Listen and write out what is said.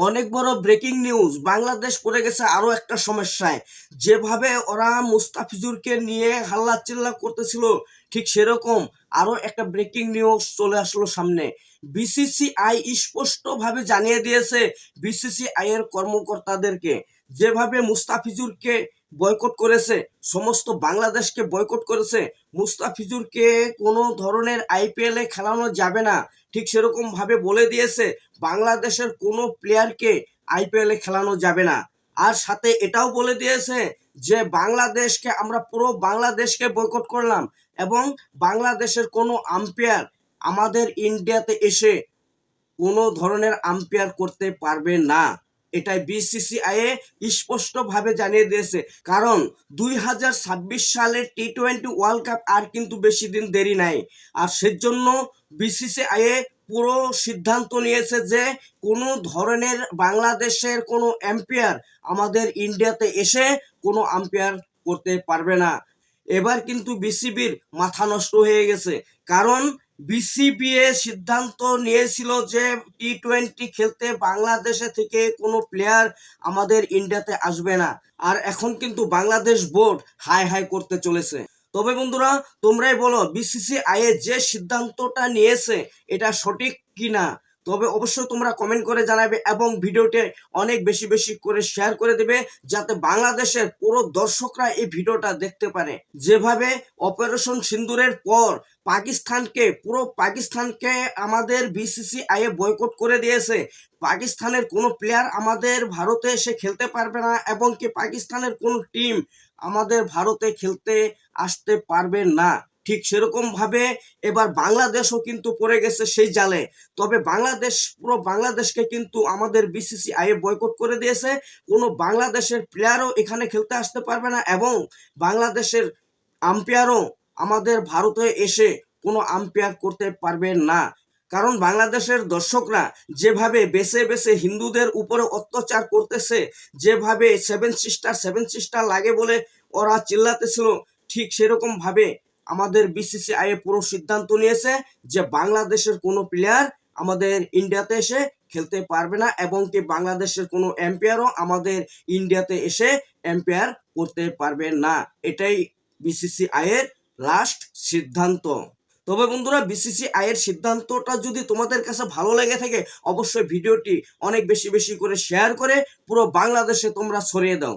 অনেক বড় breaking news, Bangladesh পড়ে গেছে আরো একটা সমস্যায়। যেভাবে ওরা মুস্তাফিজুরকে নিয়ে হাল্লা চিল্লা করতেছিল, ঠিক সেরকম আরো একটা ব্রেকিং নিউজ চলে আসলো সামনে। বিসিসিআই স্পষ্টভাবে জানিয়ে দিয়েছে বিসিসিআই এর কর্মকর্তাদেরকে, যেভাবে মুস্তাফিজুরকে বয়কট করেছে, সমস্ত বাংলাদেশকে বয়কট করেছে, মুস্তাফিজুরকে কোনো ধরনের আইপিএল এ খেলানো যাবে না, ঠিক সেরকম ভাবে বলে দিয়েছে বাংলাদেশের কোনো প্লেয়ারকে আইপিএল এ খেলানো যাবে না। আর সাথে এটাও বলে দিয়েছে যে বাংলাদেশকে আমরা পুরো বাংলাদেশকে বয়কট করলাম এবং বাংলাদেশের কোনো আম্পায়ার আমাদের ইন্ডিয়াতে এসে কোনো ধরনের আম্পায়ার করতে পারবে না। এটাই বিসিসিআই স্পষ্টভাবে জানিয়ে দিয়েছে। কারণ 2026 সালের টি-20 ওয়ার্ল্ড কাপ আর কিন্তু বেশি দিন দেরি নাই। আর সেজন্য বিসিসিআই পুরো সিদ্ধান্ত নিয়েছে যে কোনো ধরনের বাংলাদেশের কোনো আম্পায়ার আমাদের ইন্ডিয়াতে এসে কোনো আম্পায়ার করতে পারবে না। এবার কিন্তু বিসিবির মাথা নষ্ট হয়ে গেছে। কারণ বিসিবি সিদ্ধান্ত নিয়েছিল যে টি-20 খেলতে বাংলাদেশে থেকে কোনো প্লেয়ার আমাদের ইন্ডিয়াতে আসবে না। আর এখন কিন্তু বাংলাদেশ বোর্ড হাই হাই করতে চলেছে। তবে বন্ধুরা, তোমরাই বলো বিসিসিআই যে সিদ্ধান্তটা নিয়েছে এটা সঠিক কিনা। তবে অবশ্যই তোমরা কমেন্ট করে জানাবে এবং ভিডিওটি অনেক বেশি বেশি করে শেয়ার করে দেবে, যাতে বাংলাদেশের পুরো দর্শকরা এই ভিডিওটা দেখতে পারে। যেভাবে অপারেশন সিন্দুরের পর পুরো পাকিস্তানকে আমাদের বিসিসিআই বয়কট করে দিয়েছে। পাকিস্তানের কোনো প্লেয়ার আমাদের ভারতে এসে খেলতে পারবে না এবং কি পাকিস্তানের কোনো টিম আমাদের ভারতে খেলতে আসতে পারবে না। ঠিক সেরকম ভাবে এবার বাংলাদেশও কিন্তু পড়ে গেছে সেই জালে। তবে পুরো বাংলাদেশকে কিন্তু আমাদের বিসিসিআই বয়কট করে দিয়েছে। কোনো বাংলাদেশের প্লেয়ারও এখানে খেলতে আসতে পারবে না এবং বাংলাদেশের আম্পায়ারও আমাদের ভারতে এসে কোনো আম্পায়ার করতে পারবে না। কারণ বাংলাদেশের দর্শকরা যেভাবে বেছে বেছে হিন্দুদের উপরে অত্যাচার করতেছে, যেভাবে সেভেন সিস্টার লাগে বলে ওরা চিল্লাতেছিল, ঠিক সেরকম ভাবে আমাদের বিসিসিআই পুরো সিদ্ধান্ত নিয়েছে যে বাংলাদেশের কোনো প্লেয়ার আমাদের ইন্ডিয়াতে এসে খেলতে পারবে না এবং কি বাংলাদেশের কোনো এম্পায়ারও আমাদের ইন্ডিয়াতে এসে এম্পায়ার করতে পারবে না। এটাই বিসিসিআই এর লাস্ট সিদ্ধান্ত। তবে বন্ধুরা, বিসিসিআই এর সিদ্ধান্তটা যদি তোমাদের কাছে ভালো লেগে থাকে, অবশ্যই ভিডিওটি অনেক বেশি বেশি করে শেয়ার করে পুরো বাংলাদেশে তোমরা ছড়িয়ে দাও।